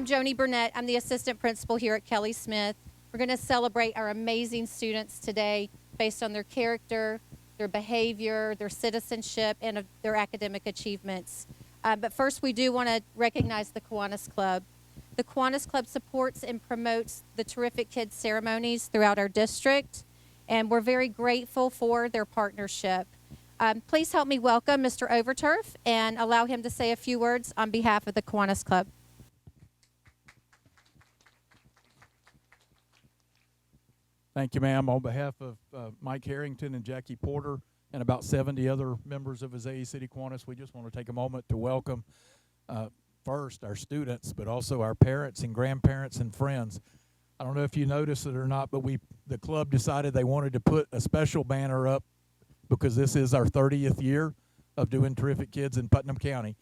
I'm Joni Burnett. I'm the assistant principal here at Kelley Smith. We're going to celebrate our amazing students today based on their character, their behavior, their citizenship, and their academic achievements. But first, we do want to recognize the Kiwanis Club. The Kiwanis Club supports and promotes the Terrific Kids ceremonies throughout our district, and we're very grateful for their partnership. Please help me welcome Mr. Overturf and allow him to say a few words on behalf of the Kiwanis Club. Thank you, ma'am. On behalf of Mike Harrington and Jackie Porter and about 70 other members of Azalea City Kiwanis, we just want to take a moment to welcome first our students, but also our parents and grandparents and friends. I don't know if you noticed it or not, but the club decided they wanted to put a special banner up because this is our 30th year of doing Terrific Kids in Putnam County.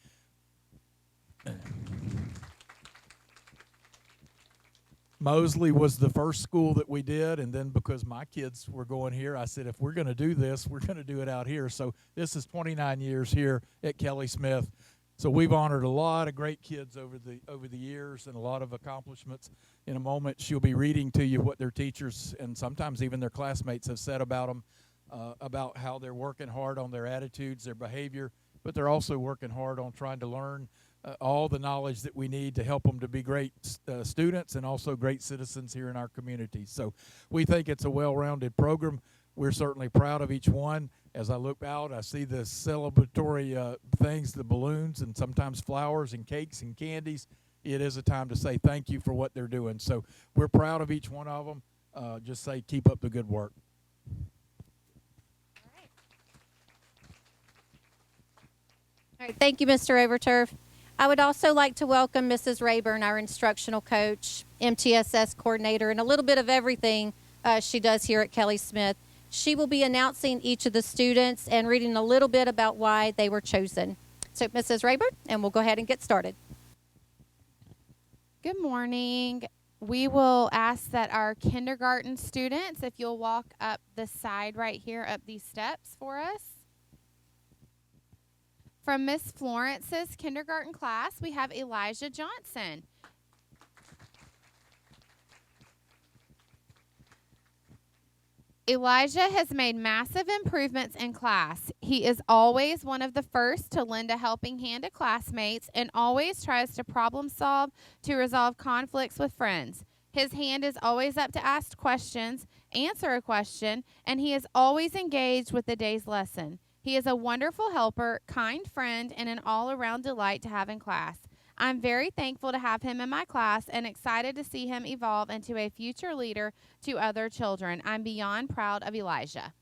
Mosley was the first school that we did, and then because my kids were going here, I said, if we're going to do this, we're going to do it out here. So this is 29 years here at Kelley Smith. So we've honored a lot of great kids over the years and a lot of accomplishments. In a moment, she'll be reading to you what their teachers and sometimes even their classmates have said about them, about how they're working hard on their attitudes, their behavior, but they're also working hard on trying to learn all the knowledge that we need to help them to be great students and also great citizens here in our community. So we think it's a well-rounded program. We're certainly proud of each one. As I look out, I see the celebratory things, the balloons and sometimes flowers and cakes and candies. It is a time to say thank you for what they're doing. So we're proud of each one of them. Just say keep up the good work. All right, thank you, Mr. Overturf. I would also like to welcome Mrs. Rayburn, our instructional coach, MTSS coordinator, and a little bit of everything she does here at Kelley Smith. She will be announcing each of the students and reading a little bit about why they were chosen. So, Mrs. Rayburn, and we'll go ahead and get started. Good morning. We will ask that our kindergarten students, if you'll walk up the side right here, up these steps for us. From Miss Florence's kindergarten class, we have Elijah Johnson. Elijah has made massive improvements in class. He is always one of the first to lend a helping hand to classmates and always tries to problem solve to resolve conflicts with friends. His hand is always up to ask questions, answer a question, and he is always engaged with the day's lesson. He is a wonderful helper, kind friend, and an all-around delight to have in class. I'm very thankful to have him in my class and excited to see him evolve into a future leader to other children. I'm beyond proud of Elijah.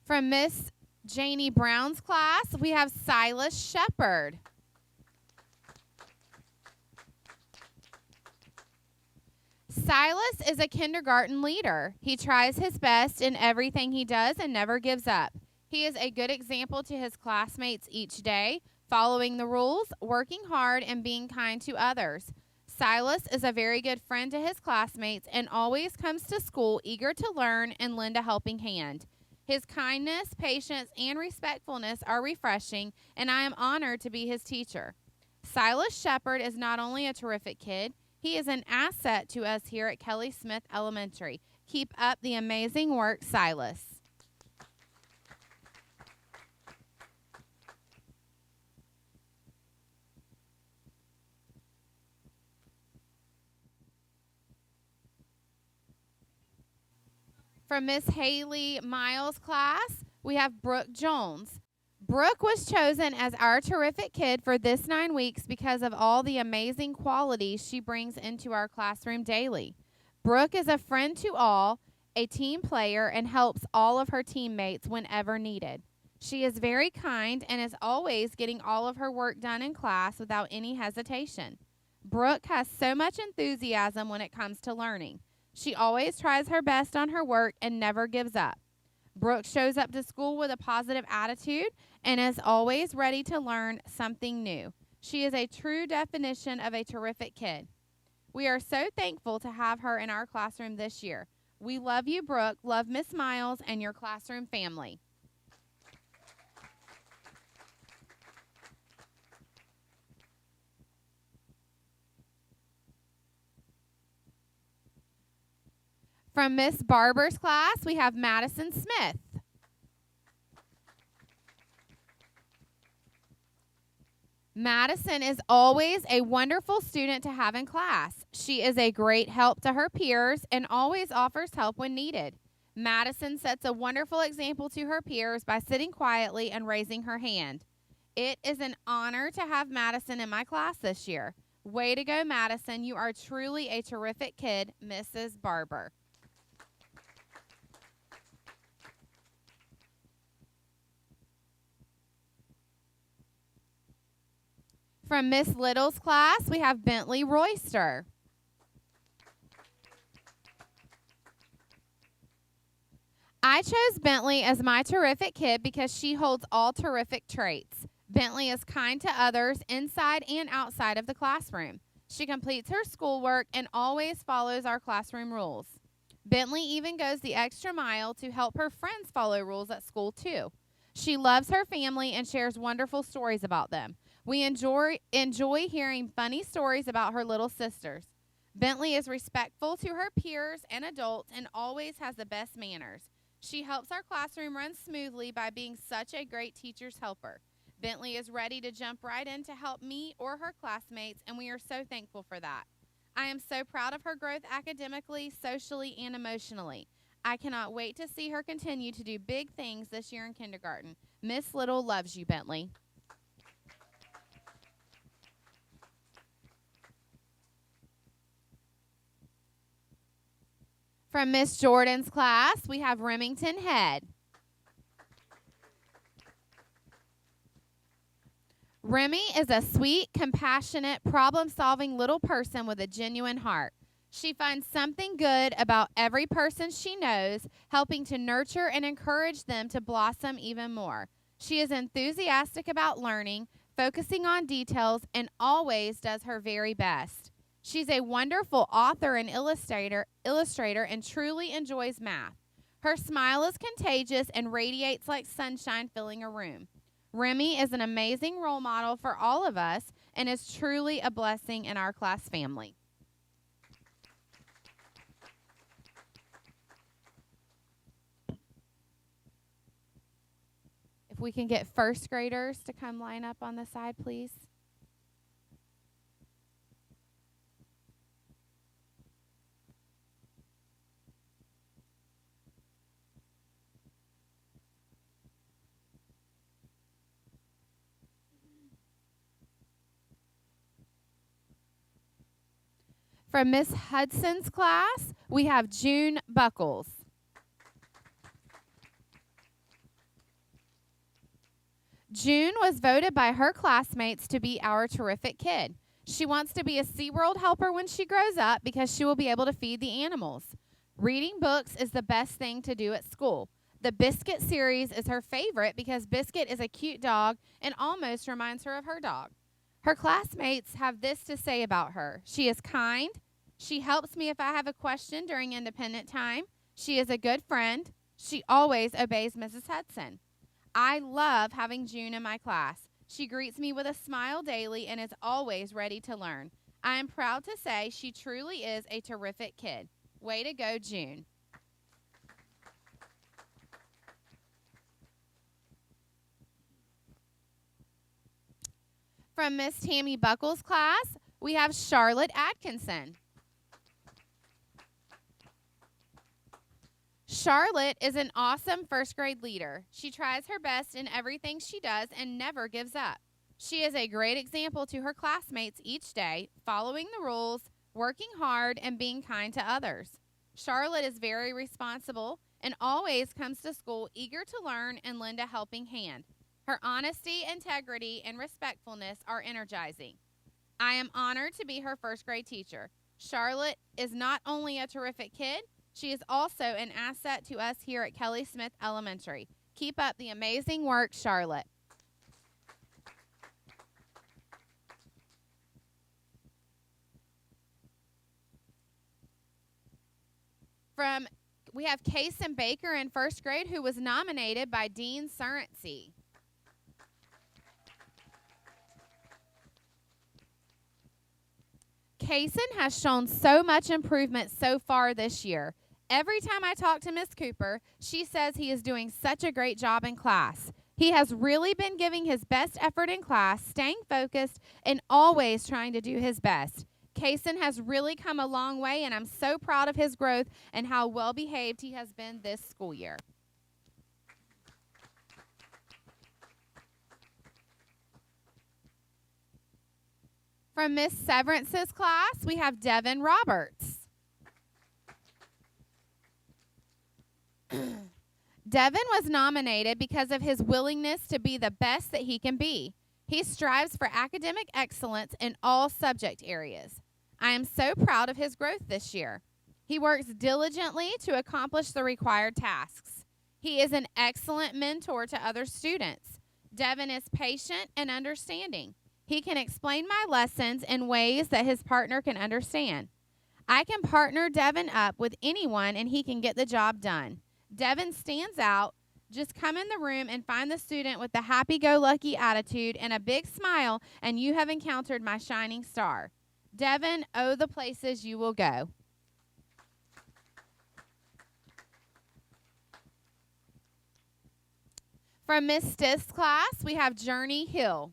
From Miss Janie Brown's class, we have Silas Shepard. Silas is a kindergarten leader. He tries his best in everything he does and never gives up. He is a good example to his classmates each day, following the rules, working hard, and being kind to others. Silas is a very good friend to his classmates and always comes to school eager to learn and lend a helping hand. His kindness, patience, and respectfulness are refreshing, and I am honored to be his teacher. Silas Shepard is not only a terrific kid, he is an asset to us here at Kelley Smith Elementary. Keep up the amazing work, Silas. From Miss Haley Miles' class, we have Brooke Jones. Brooke was chosen as our terrific kid for this 9 weeks because of all the amazing qualities she brings into our classroom daily. Brooke is a friend to all, a team player, and helps all of her teammates whenever needed. She is very kind and is always getting all of her work done in class without any hesitation. Brooke has so much enthusiasm when it comes to learning. She always tries her best on her work and never gives up. Brooke shows up to school with a positive attitude and is always ready to learn something new. She is a true definition of a terrific kid. We are so thankful to have her in our classroom this year. We love you, Brooke, love Miss Miles, and your classroom family. From Miss Barber's class, we have Madison Smith. Madison is always a wonderful student to have in class. She is a great help to her peers and always offers help when needed. Madison sets a wonderful example to her peers by sitting quietly and raising her hand. It is an honor to have Madison in my class this year. Way to go, Madison. You are truly a terrific kid, Mrs. Barber. From Miss Little's class, we have Bentley Royster. I chose Bentley as my terrific kid because she holds all terrific traits. Bentley is kind to others inside and outside of the classroom. She completes her schoolwork and always follows our classroom rules. Bentley even goes the extra mile to help her friends follow rules at school too. She loves her family and shares wonderful stories about them. We enjoy hearing funny stories about her little sisters. Bentley is respectful to her peers and adults and always has the best manners. She helps our classroom run smoothly by being such a great teacher's helper. Bentley is ready to jump right in to help me or her classmates, and we are so thankful for that. I am so proud of her growth academically, socially, and emotionally. I cannot wait to see her continue to do big things this year in kindergarten. Miss Little loves you, Bentley. From Miss Jordan's class, we have Remington Head. Remy is a sweet, compassionate, problem-solving little person with a genuine heart. She finds something good about every person she knows, helping to nurture and encourage them to blossom even more. She is enthusiastic about learning, focusing on details, and always does her very best. She's a wonderful author and illustrator and truly enjoys math. Her smile is contagious and radiates like sunshine filling a room. Remy is an amazing role model for all of us and is truly a blessing in our class family. If we can get first graders to come line up on the side, please. From Miss Hudson's class, we have June Buckles. June was voted by her classmates to be our terrific kid. She wants to be a SeaWorld helper when she grows up because she will be able to feed the animals. Reading books is the best thing to do at school. The Biscuit series is her favorite because Biscuit is a cute dog and almost reminds her of her dog. Her classmates have this to say about her. She is kind. She helps me if I have a question during independent time. She is a good friend. She always obeys Mrs. Hudson. I love having June in my class. She greets me with a smile daily and is always ready to learn. I am proud to say she truly is a terrific kid. Way to go, June. From Miss Tammy Buckles' class, we have Charlotte Atkinson. Charlotte is an awesome first grade leader. She tries her best in everything she does and never gives up. She is a great example to her classmates each day, following the rules, working hard, and being kind to others. Charlotte is very responsible and always comes to school eager to learn and lend a helping hand. Her honesty, integrity, and respectfulness are energizing. I am honored to be her first grade teacher. Charlotte is not only a terrific kid, she is also an asset to us here at Kelley Smith Elementary. Keep up the amazing work, Charlotte. We have Kason Baker in first grade, who was nominated by Dean Surrency. Kason has shown so much improvement so far this year. Every time I talk to Miss Cooper, she says he is doing such a great job in class. He has really been giving his best effort in class, staying focused, and always trying to do his best. Kason has really come a long way, and I'm so proud of his growth and how well behaved he has been this school year. From Miss Severance's class, we have Devin Roberts. Devin was nominated because of his willingness to be the best that he can be. He strives for academic excellence in all subject areas. I am so proud of his growth this year. He works diligently to accomplish the required tasks. He is an excellent mentor to other students. Devin is patient and understanding. He can explain my lessons in ways that his partner can understand. I can partner Devin up with anyone and he can get the job done. Devin stands out. Just come in the room and find the student with the happy-go-lucky attitude and a big smile, and you have encountered my shining star. Devin, oh, the places you will go. From Miss Stith's class, we have Journey Hill.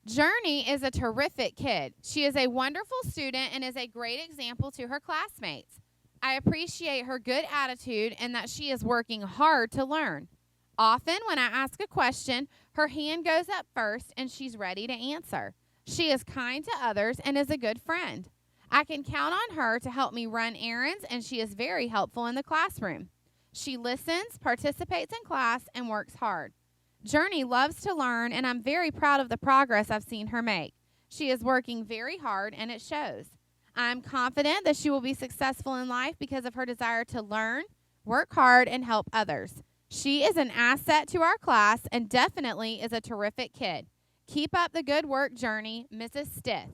Journey is a terrific kid. She is a wonderful student and is a great example to her classmates. I appreciate her good attitude and that she is working hard to learn. Often when I ask a question, her hand goes up first and she's ready to answer. She is kind to others and is a good friend. I can count on her to help me run errands, and she is very helpful in the classroom. She listens, participates in class, and works hard. Journey loves to learn, and I'm very proud of the progress I've seen her make. She is working very hard, and it shows. I'm confident that she will be successful in life because of her desire to learn, work hard, and help others. She is an asset to our class and definitely is a terrific kid. Keep up the good work, Journey. Mrs. Stith.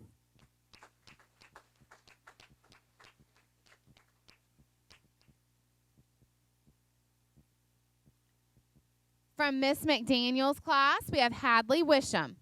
From Miss McDaniel's class, we have Hadley Wisham.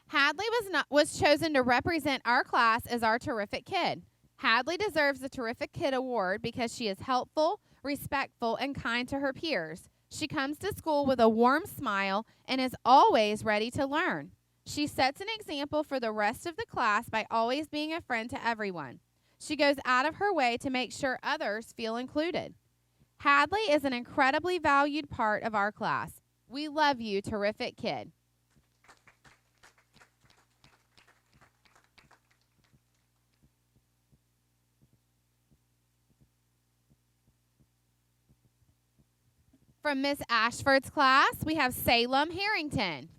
Hadley was chosen to represent our class as our terrific kid. Hadley deserves the Terrific Kid Award because she is helpful, respectful, and kind to her peers. She comes to school with a warm smile and is always ready to learn. She sets an example for the rest of the class by always being a friend to everyone. She goes out of her way to make sure others feel included. Hadley is an incredibly valued part of our class. We love you, terrific kid. From Miss Ashford's class, we have Salem Harrington.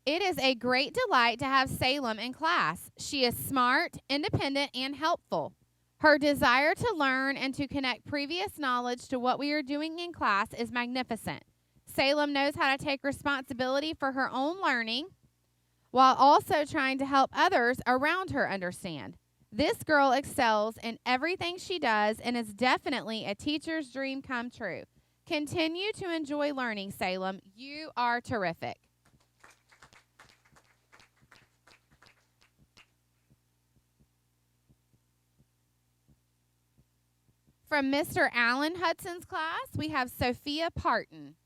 It is a great delight to have Salem in class. She is smart, independent, and helpful. Her desire to learn and to connect previous knowledge to what we are doing in class is magnificent. Salem knows how to take responsibility for her own learning while also trying to help others around her understand. This girl excels in everything she does and is definitely a teacher's dream come true. Continue to enjoy learning, Salem. You are terrific. From Mr. Allen Hudson's class, we have Sophia Parton.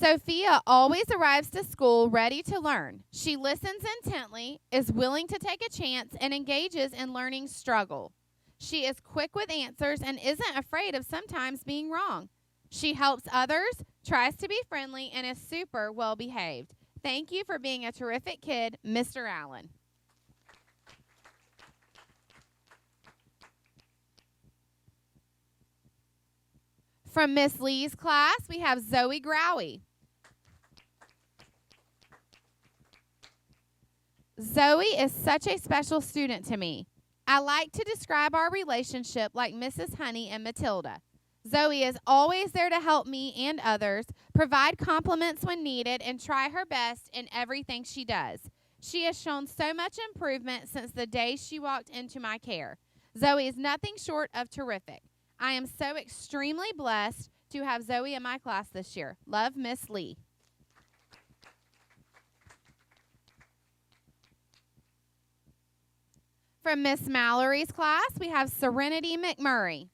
Sophia always arrives to school ready to learn. She listens intently, is willing to take a chance, and engages in learning struggle. She is quick with answers and isn't afraid of sometimes being wrong. She helps others, tries to be friendly, and is super well behaved. Thank you for being a terrific kid, Mr. Allen. From Miss Lee's class, we have Zoe Growie. Zoe is such a special student to me. I like to describe our relationship like Mrs. Honey and Matilda. Zoe is always there to help me and others, provide compliments when needed, and try her best in everything she does. She has shown so much improvement since the day she walked into my care. Zoe is nothing short of terrific. I am so extremely blessed to have Zoe in my class this year. Love, Miss Lee. From Miss Mallory's class, we have Serenity McMurray.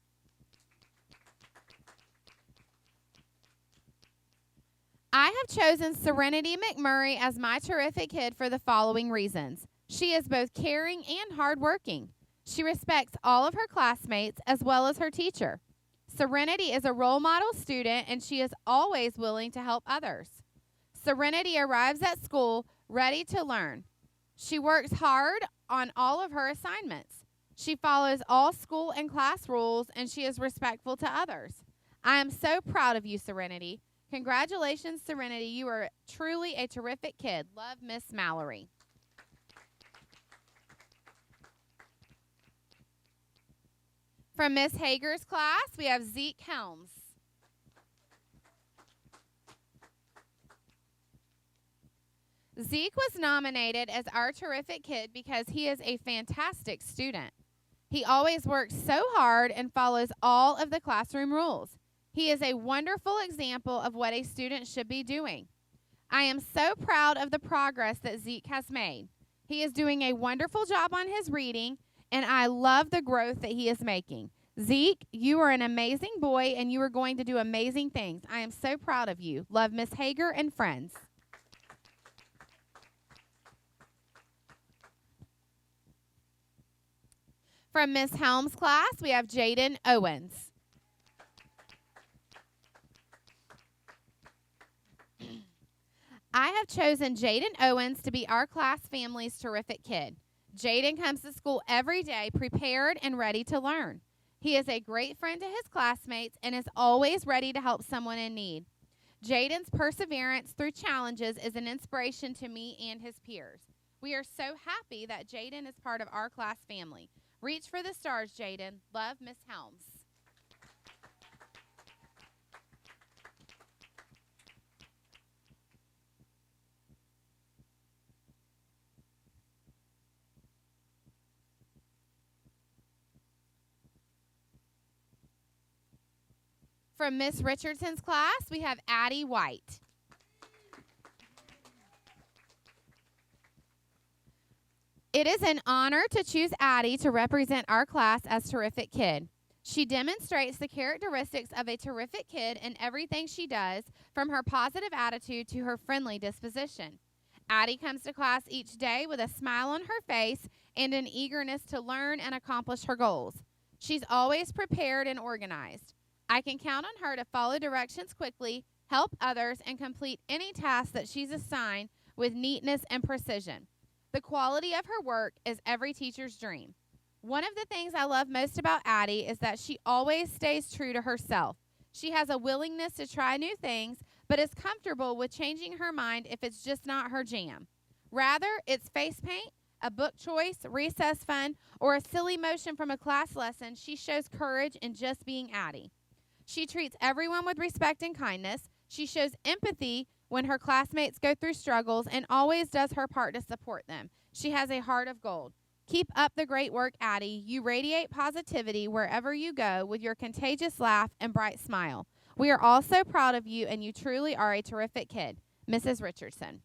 I have chosen Serenity McMurray as my terrific kid for the following reasons. She is both caring and hardworking. She respects all of her classmates as well as her teacher. Serenity is a role model student, and she is always willing to help others. Serenity arrives at school ready to learn. She works hard on all of her assignments. She follows all school and class rules, and she is respectful to others. I am so proud of you, Serenity. Congratulations, Serenity. You are truly a terrific kid. Love, Miss Mallory. From Miss Hager's class, we have Zeke Helms. Zeke was nominated as our terrific kid because he is a fantastic student. He always works so hard and follows all of the classroom rules. He is a wonderful example of what a student should be doing. I am so proud of the progress that Zeke has made. He is doing a wonderful job on his reading, and I love the growth that he is making. Zeke, you are an amazing boy, and you are going to do amazing things. I am so proud of you. Love, Miss Hager and friends. From Miss Helms' class, we have Jaden Owens. I have chosen Jaden Owens to be our class family's terrific kid. Jaden comes to school every day prepared and ready to learn. He is a great friend to his classmates and is always ready to help someone in need. Jaden's perseverance through challenges is an inspiration to me and his peers. We are so happy that Jaden is part of our class family. Reach for the stars, Jaden. Love, Miss Helms. From Miss Richardson's class, we have Addie White. It is an honor to choose Addie to represent our class as terrific kid. She demonstrates the characteristics of a terrific kid in everything she does, from her positive attitude to her friendly disposition. Addie comes to class each day with a smile on her face and an eagerness to learn and accomplish her goals. She's always prepared and organized. I can count on her to follow directions quickly, help others, and complete any task that she's assigned with neatness and precision. The quality of her work is every teacher's dream. One of the things I love most about Addie is that she always stays true to herself. She has a willingness to try new things, but is comfortable with changing her mind if it's just not her jam. Rather, it's face paint, a book choice, recess fun, or a silly motion from a class lesson. She shows courage in just being Addie. She treats everyone with respect and kindness. She shows empathy when her classmates go through struggles and always does her part to support them. She has a heart of gold. Keep up the great work, Addie. You radiate positivity wherever you go with your contagious laugh and bright smile. We are all so proud of you, and you truly are a terrific kid. Mrs. Richardson.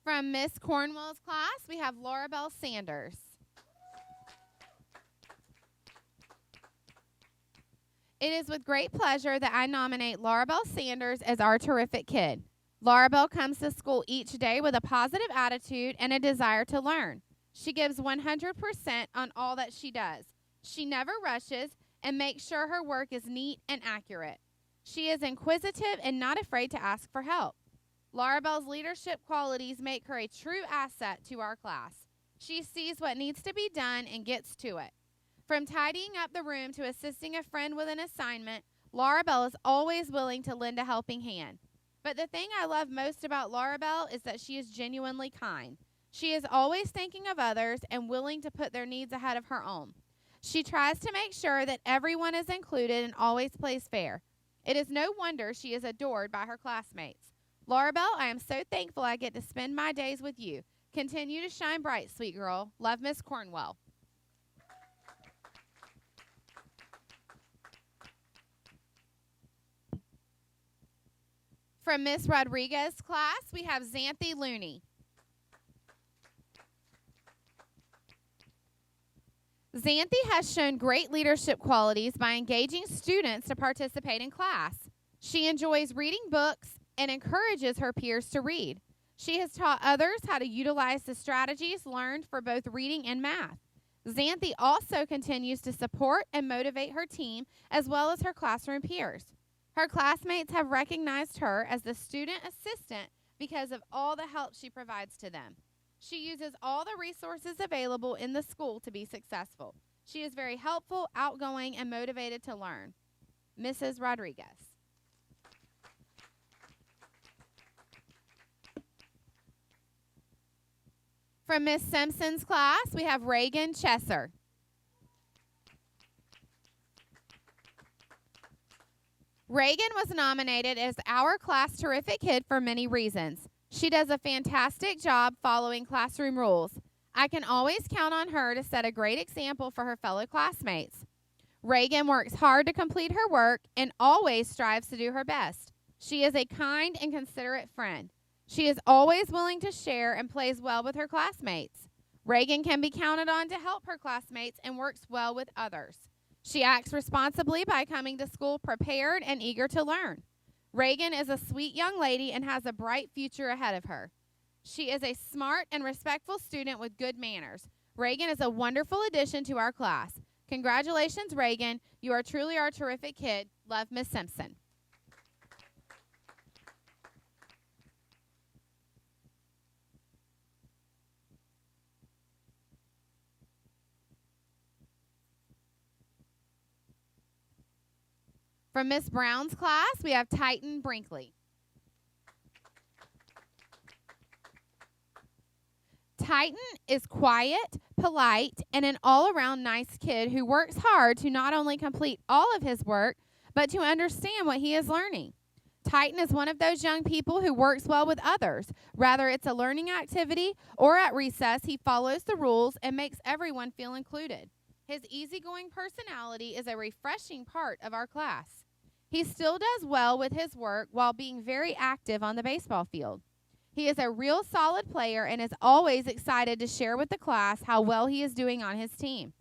From Miss Cornwell's class, we have Laura Bell Sanders. It is with great pleasure that I nominate Laura Bell Sanders as our terrific kid. Laura Bell comes to school each day with a positive attitude and a desire to learn. She gives 100% on all that she does. She never rushes and makes sure her work is neat and accurate. She is inquisitive and not afraid to ask for help. Laura Bell's leadership qualities make her a true asset to our class. She sees what needs to be done and gets to it. From tidying up the room to assisting a friend with an assignment, Laura Bell is always willing to lend a helping hand. But the thing I love most about Laura Bell is that she is genuinely kind. She is always thinking of others and willing to put their needs ahead of her own. She tries to make sure that everyone is included and always plays fair. It is no wonder she is adored by her classmates. Laura Bell, I am so thankful I get to spend my days with you. Continue to shine bright, sweet girl. Love, Miss Cornwell. From Miss Rodriguez's class, we have Xanthi Looney. Xanthi has shown great leadership qualities by engaging students to participate in class. She enjoys reading books and encourages her peers to read. She has taught others how to utilize the strategies learned for both reading and math. Xanthi also continues to support and motivate her team as well as her classroom peers. Her classmates have recognized her as the student assistant because of all the help she provides to them. She uses all the resources available in the school to be successful. She is very helpful, outgoing, and motivated to learn. Mrs. Rodriguez. From Miss Simpson's class, we have Reagan Chesser. Reagan was nominated as our class terrific kid for many reasons. She does a fantastic job following classroom rules. I can always count on her to set a great example for her fellow classmates. Reagan works hard to complete her work and always strives to do her best. She is a kind and considerate friend. She is always willing to share and plays well with her classmates. Reagan can be counted on to help her classmates and works well with others. She acts responsibly by coming to school prepared and eager to learn. Reagan is a sweet young lady and has a bright future ahead of her. She is a smart and respectful student with good manners. Reagan is a wonderful addition to our class. Congratulations, Reagan. You are truly our terrific kid. Love, Miss Simpson. From Miss Brown's class, we have Titan Brinkley. Titan is quiet, polite, and an all-around nice kid who works hard to not only complete all of his work, but to understand what he is learning. Titan is one of those young people who works well with others. Whether it's a learning activity or at recess, he follows the rules and makes everyone feel included. His easygoing personality is a refreshing part of our class. He still does well with his work while being very active on the baseball field. He is a real solid player and is always excited to share with the class how well he is doing on his team.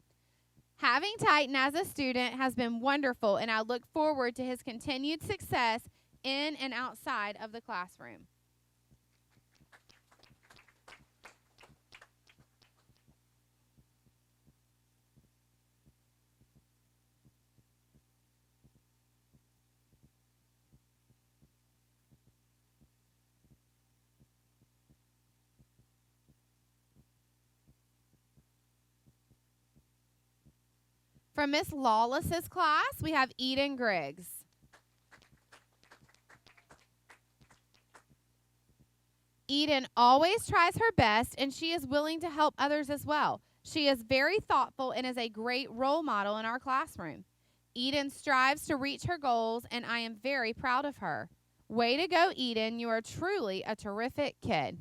Having Titan as a student has been wonderful, and I look forward to his continued success in and outside of the classroom. From Miss Lawless's class, we have Eden Griggs. Eden always tries her best, and she is willing to help others as well. She is very thoughtful and is a great role model in our classroom. Eden strives to reach her goals, and I am very proud of her. Way to go, Eden. You are truly a terrific kid.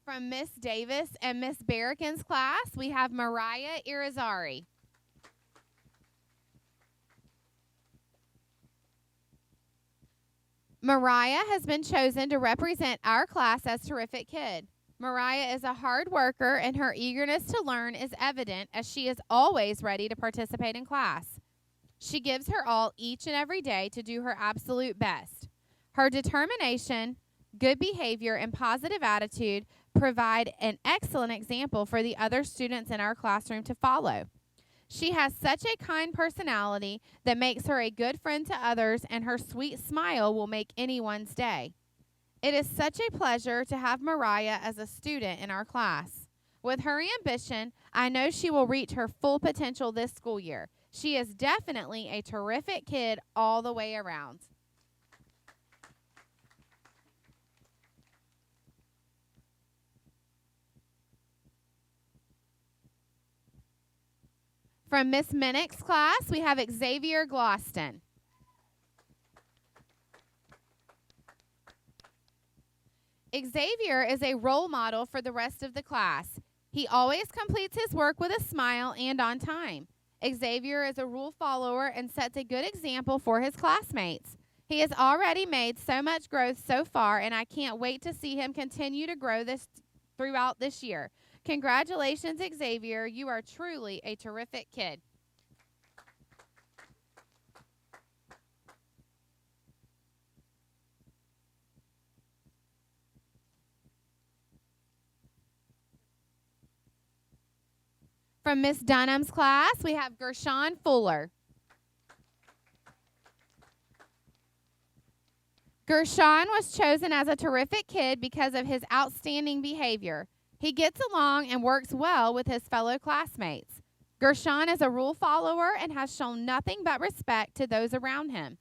From Miss Davis and Miss Barrican's class, we have Mariah Irizarry. Mariah has been chosen to represent our class as Terrific Kid. Mariah is a hard worker, and her eagerness to learn is evident as she is always ready to participate in class. She gives her all each and every day to do her absolute best. Her determination, good behavior, and positive attitude provide an excellent example for the other students in our classroom to follow. She has such a kind personality that makes her a good friend to others, and her sweet smile will make anyone's day. It is such a pleasure to have Mariah as a student in our class. With her ambition, I know she will reach her full potential this school year. She is definitely a terrific kid all the way around. From Miss Minnick's class, we have Xavier Gloston. Xavier is a role model for the rest of the class. He always completes his work with a smile and on time. Xavier is a rule follower and sets a good example for his classmates. He has already made so much growth so far, and I can't wait to see him continue to grow throughout this year. Congratulations, Xavier. You are truly a terrific kid. From Miss Dunham's class, we have Gershon Fuller. Gershon was chosen as a terrific kid because of his outstanding behavior. He gets along and works well with his fellow classmates. Gershon is a rule follower and has shown nothing but respect to those around him.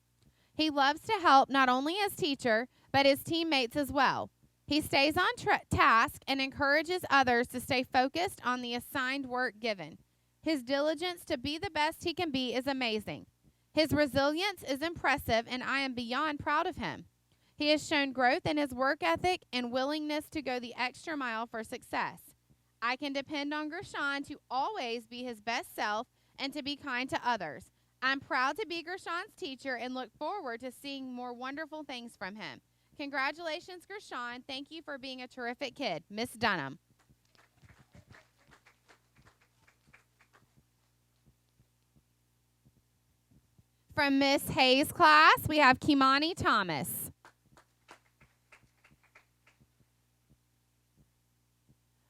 He loves to help not only his teacher, but his teammates as well. He stays on task and encourages others to stay focused on the assigned work given. His diligence to be the best he can be is amazing. His resilience is impressive, and I am beyond proud of him. He has shown growth in his work ethic and willingness to go the extra mile for success. I can depend on Gershon to always be his best self and to be kind to others. I'm proud to be Gershon's teacher and look forward to seeing more wonderful things from him. Congratulations, Gershon. Thank you for being a terrific kid. Miss Dunham. From Miss Hayes' class, we have Kimani Thomas.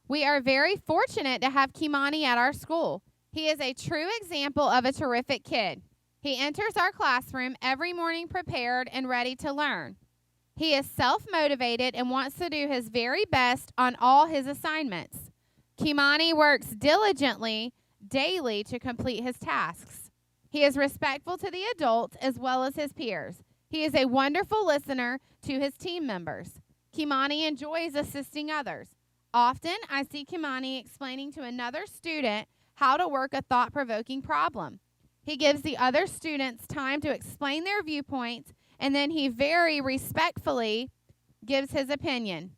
We are very fortunate to have Kimani at our school. He is a true example of a terrific kid. He enters our classroom every morning prepared and ready to learn. He is self-motivated and wants to do his very best on all his assignments. Kimani works diligently daily to complete his tasks. He is respectful to the adults as well as his peers. He is a wonderful listener to his team members. Kimani enjoys assisting others. Often, I see Kimani explaining to another student how to work a thought-provoking problem. He gives the other students time to explain their viewpoints, and then he very respectfully gives his opinion.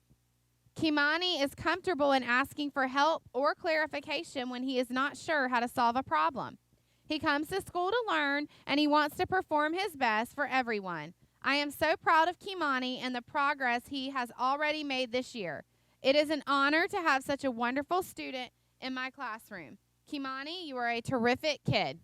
Kimani is comfortable in asking for help or clarification when he is not sure how to solve a problem. He comes to school to learn, and he wants to perform his best for everyone. I am so proud of Kimani and the progress he has already made this year. It is an honor to have such a wonderful student in my classroom. Kimani, you are a terrific kid.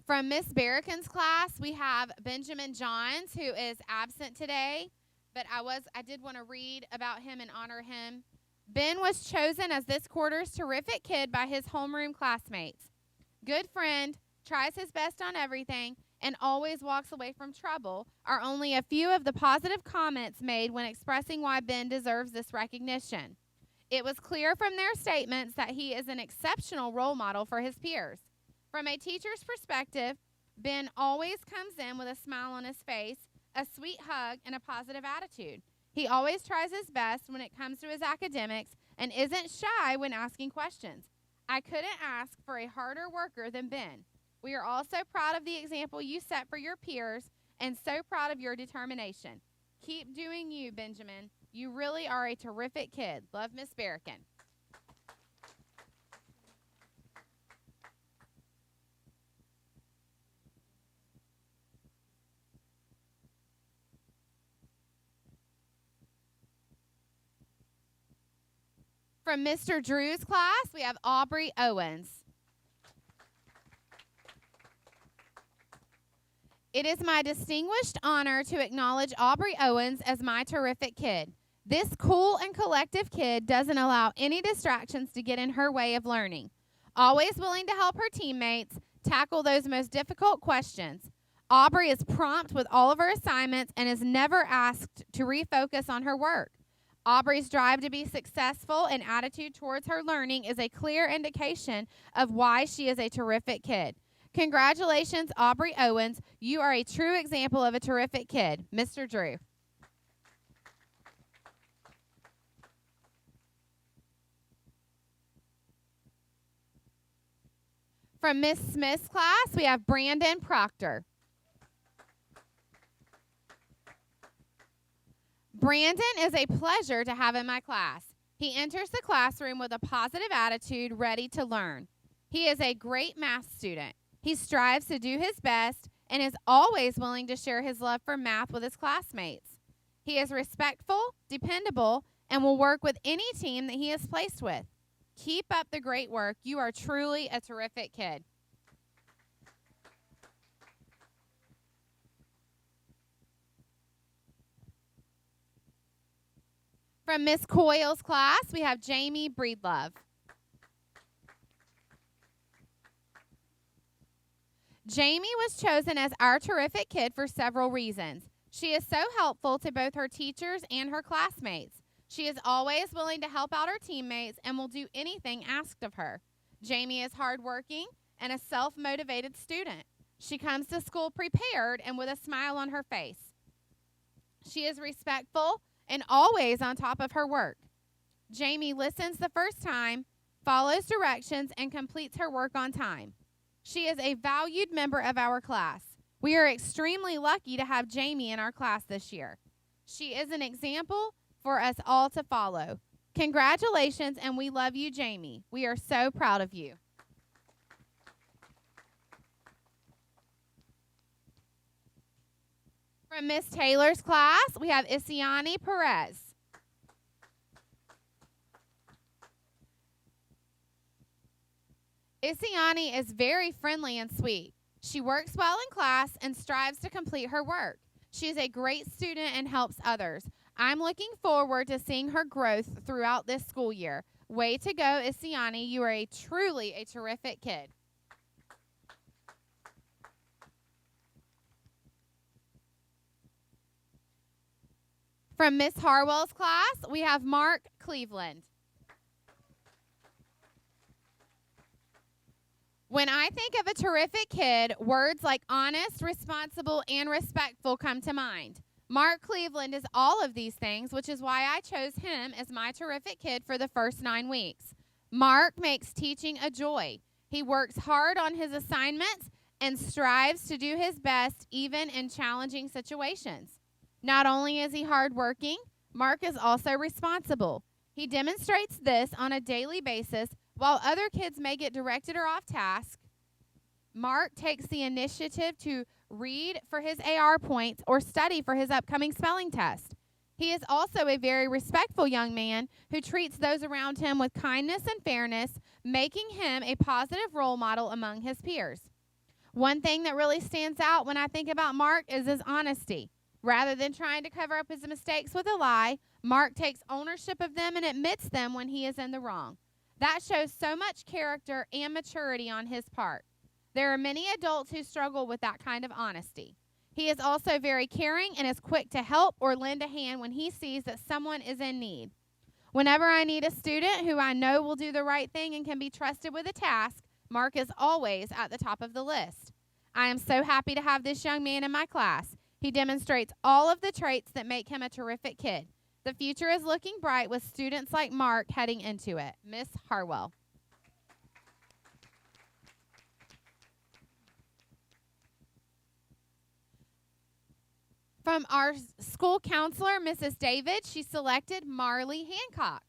From Miss Barrican's class, we have Benjamin Johns, who is absent today, but I did want to read about him and honor him. Ben was chosen as this quarter's terrific kid by his homeroom classmates. Good friend, tries his best on everything, and always walks away from trouble are only a few of the positive comments made when expressing why Ben deserves this recognition. It was clear from their statements that he is an exceptional role model for his peers. From a teacher's perspective, Ben always comes in with a smile on his face, a sweet hug, and a positive attitude. He always tries his best when it comes to his academics, and isn't shy when asking questions. I couldn't ask for a harder worker than Ben. We are all so proud of the example you set for your peers and so proud of your determination. Keep doing you, Benjamin. You really are a terrific kid. Love, Miss Barrican. From Mr. Drew's class, we have Aubrey Owens. It is my distinguished honor to acknowledge Aubrey Owens as my terrific kid. This cool and collective kid doesn't allow any distractions to get in her way of learning. Always willing to help her teammates tackle those most difficult questions. Aubrey is prompt with all of her assignments and is never asked to refocus on her work. Aubrey's drive to be successful and attitude towards her learning is a clear indication of why she is a terrific kid. Congratulations, Aubrey Owens. You are a true example of a terrific kid. Mr. Drew. From Miss Smith's class, we have Brandon Proctor. Brandon is a pleasure to have in my class. He enters the classroom with a positive attitude, ready to learn. He is a great math student. He strives to do his best and is always willing to share his love for math with his classmates. He is respectful, dependable, and will work with any team that he is placed with. Keep up the great work. You are truly a terrific kid. From Miss Coyle's class, we have Jamie Breedlove. Jamie was chosen as our terrific kid for several reasons. She is so helpful to both her teachers and her classmates. She is always willing to help out her teammates and will do anything asked of her. Jamie is hardworking and a self-motivated student. She comes to school prepared and with a smile on her face. She is respectful and always on top of her work. Jamie listens the first time, follows directions, and completes her work on time. She is a valued member of our class. We are extremely lucky to have Jamie in our class this year. She is an example for us all to follow. Congratulations, and we love you, Jamie. We are so proud of you. From Miss Taylor's class, we have Isiani Perez. Isiani is very friendly and sweet. She works well in class and strives to complete her work. She is a great student and helps others. I'm looking forward to seeing her growth throughout this school year. Way to go, Isiani. You are truly a terrific kid. From Miss Harwell's class, we have Mark Cleveland. When I think of a terrific kid, words like honest, responsible, and respectful come to mind. Mark Cleveland is all of these things, which is why I chose him as my terrific kid for the first 9 weeks. Mark makes teaching a joy. He works hard on his assignments and strives to do his best even in challenging situations. Not only is he hardworking, Mark is also responsible. He demonstrates this on a daily basis. While other kids may get directed or off task, Mark takes the initiative to read for his AR points or study for his upcoming spelling test. He is also a very respectful young man who treats those around him with kindness and fairness, making him a positive role model among his peers. One thing that really stands out when I think about Mark is his honesty. Rather than trying to cover up his mistakes with a lie, Mark takes ownership of them and admits them when he is in the wrong. That shows so much character and maturity on his part. There are many adults who struggle with that kind of honesty. He is also very caring and is quick to help or lend a hand when he sees that someone is in need. Whenever I need a student who I know will do the right thing and can be trusted with a task, Mark is always at the top of the list. I am so happy to have this young man in my class. He demonstrates all of the traits that make him a terrific kid. The future is looking bright with students like Mark heading into it. Miss Harwell. From our school counselor, Mrs. David, she selected Marley Hancock.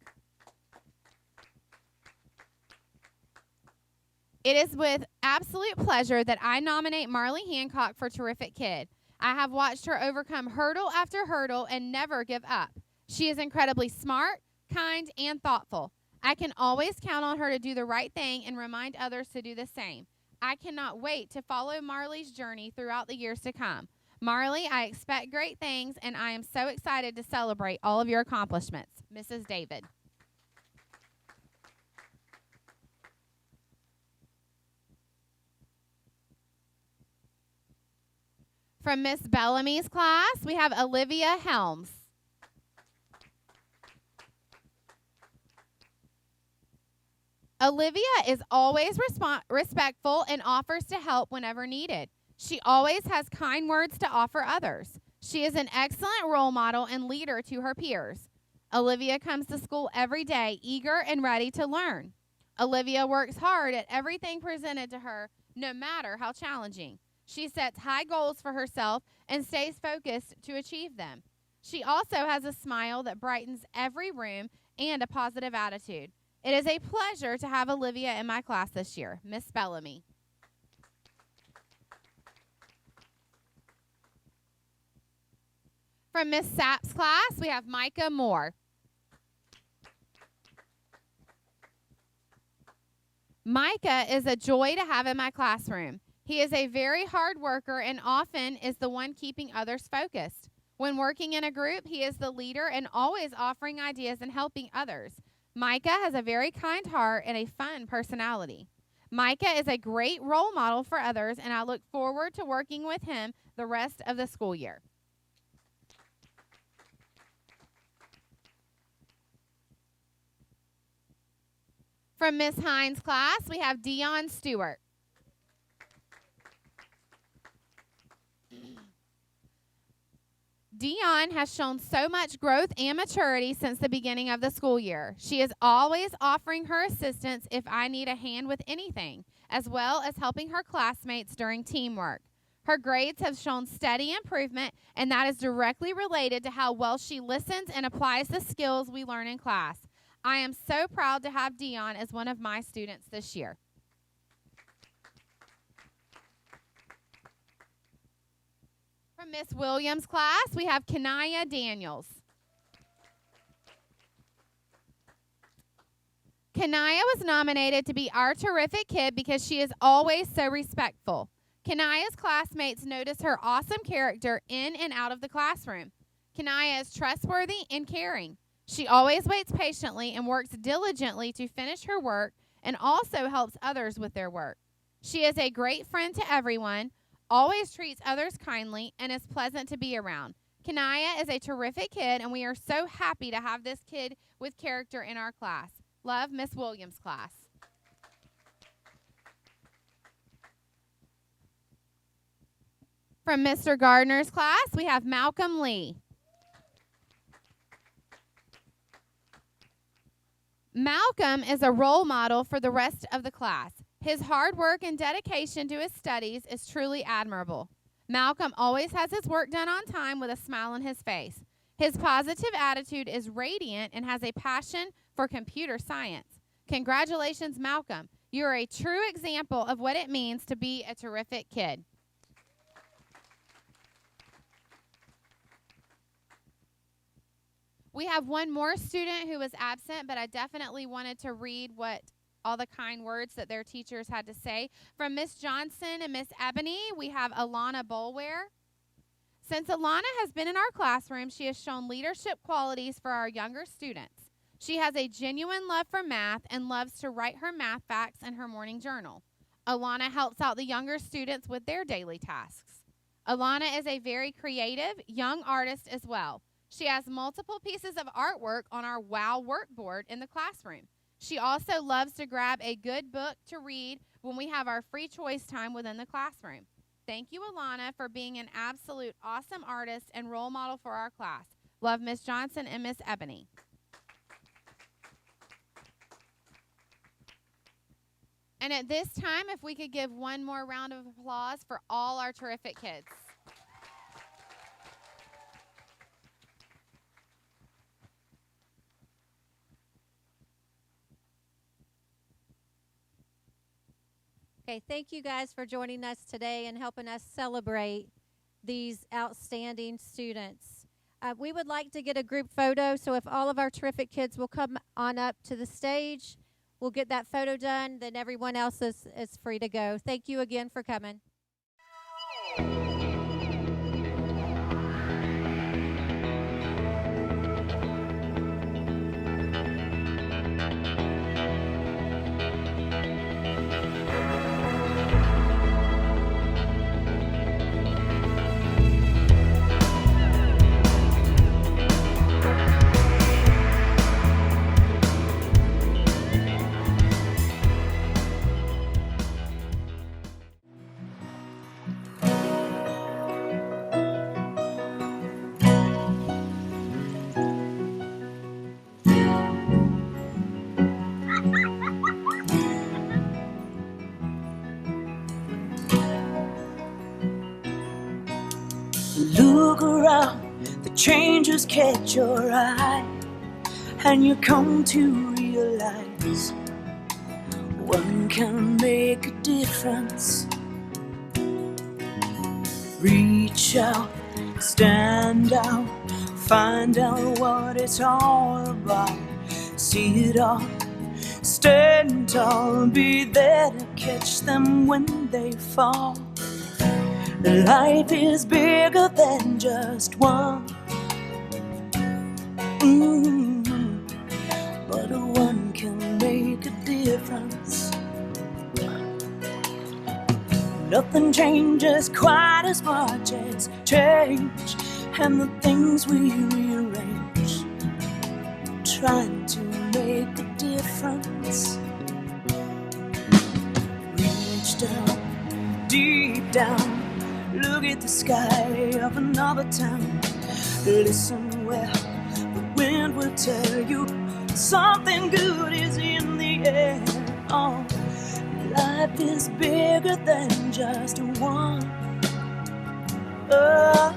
It is with absolute pleasure that I nominate Marley Hancock for Terrific Kid. I have watched her overcome hurdle after hurdle and never give up. She is incredibly smart, kind, and thoughtful. I can always count on her to do the right thing and remind others to do the same. I cannot wait to follow Marley's journey throughout the years to come. Marley, I expect great things, and I am so excited to celebrate all of your accomplishments. Mrs. David. From Miss Bellamy's class, we have Olivia Helms. Olivia is always respectful and offers to help whenever needed. She always has kind words to offer others. She is an excellent role model and leader to her peers. Olivia comes to school every day, eager and ready to learn. Olivia works hard at everything presented to her, no matter how challenging. She sets high goals for herself and stays focused to achieve them. She also has a smile that brightens every room and a positive attitude. It is a pleasure to have Olivia in my class this year. Miss Bellamy. From Miss Sapp's class, we have Micah Moore. Micah is a joy to have in my classroom. He is a very hard worker and often is the one keeping others focused. When working in a group, he is the leader and always offering ideas and helping others. Micah has a very kind heart and a fun personality. Micah is a great role model for others, and I look forward to working with him the rest of the school year. From Miss Hines' class, we have Dion Stewart. Dion has shown so much growth and maturity since the beginning of the school year. She is always offering her assistance if I need a hand with anything, as well as helping her classmates during teamwork. Her grades have shown steady improvement, and that is directly related to how well she listens and applies the skills we learn in class. I am so proud to have Dion as one of my students this year. From Miss Williams' class, we have Kenaya Daniels. Kenaya was nominated to be our terrific kid because she is always so respectful. Kenaya's classmates notice her awesome character in and out of the classroom. Kenaya is trustworthy and caring. She always waits patiently and works diligently to finish her work and also helps others with their work. She is a great friend to everyone, always treats others kindly, and is pleasant to be around. Kenaya is a terrific kid, and we are so happy to have this kid with character in our class. Love, Miss Williams' class. From Mr. Gardner's class, we have Malcolm Lee. Malcolm is a role model for the rest of the class. His hard work and dedication to his studies is truly admirable. Malcolm always has his work done on time with a smile on his face. His positive attitude is radiant and has a passion for computer science. Congratulations, Malcolm. You are a true example of what it means to be a terrific kid. We have one more student who was absent, but I definitely wanted to read what all the kind words that their teachers had to say. From Miss Johnson and Miss Ebony, we have Alana Bolware. Since Alana has been in our classroom, she has shown leadership qualities for our younger students. She has a genuine love for math and loves to write her math facts in her morning journal. Alana helps out the younger students with their daily tasks. Alana is a very creative, young artist as well. She has multiple pieces of artwork on our WOW workboard in the classroom. She also loves to grab a good book to read when we have our free choice time within the classroom. Thank you, Alana, for being an absolute awesome artist and role model for our class. Love Miss Johnson and Miss Ebony. And at this time, if we could give one more round of applause for all our terrific kids. Okay, thank you guys for joining us today and helping us celebrate these outstanding students. We would like to get a group photo, so if all of our terrific kids will come on up to the stage, we'll get that photo done, then everyone else is free to go. Thank you again for coming. Look around, the changes catch your eye, and you come to realize one can make a difference. Reach out, stand out, find out what it's all about. See it all, stand tall, be there to catch them when they fall. Life is bigger than just one, but one can make a difference. Nothing changes quite as much as change, and the things we rearrange, trying to make a difference. Reach down, deep down, look at the sky of another town. Listen well, the wind will tell you something good is in the air. Oh, life is bigger than just one. Oh,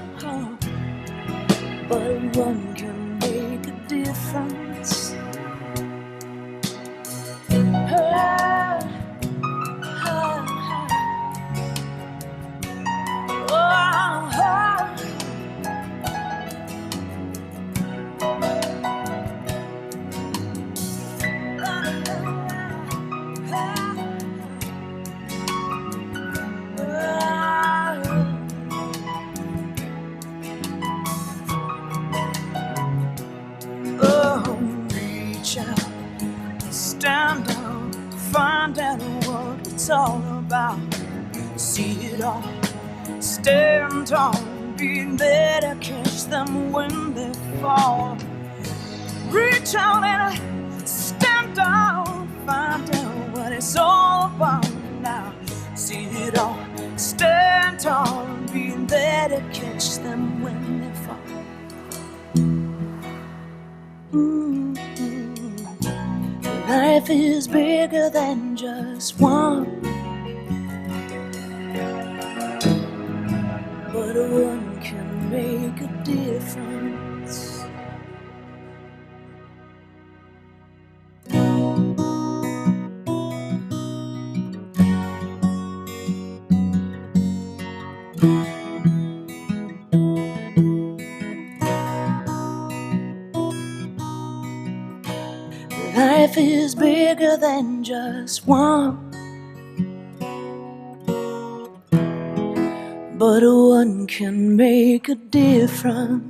but one can make a difference. Stand up, find out what it's all about. See it all, stand tall, be there to catch them when they fall. Reach out and stand down, find out what it's all about now. See it all, stand tall, be there to catch them when they fall. Life is bigger than just one, but one can make a difference. Life is bigger than just one, but one can make a difference.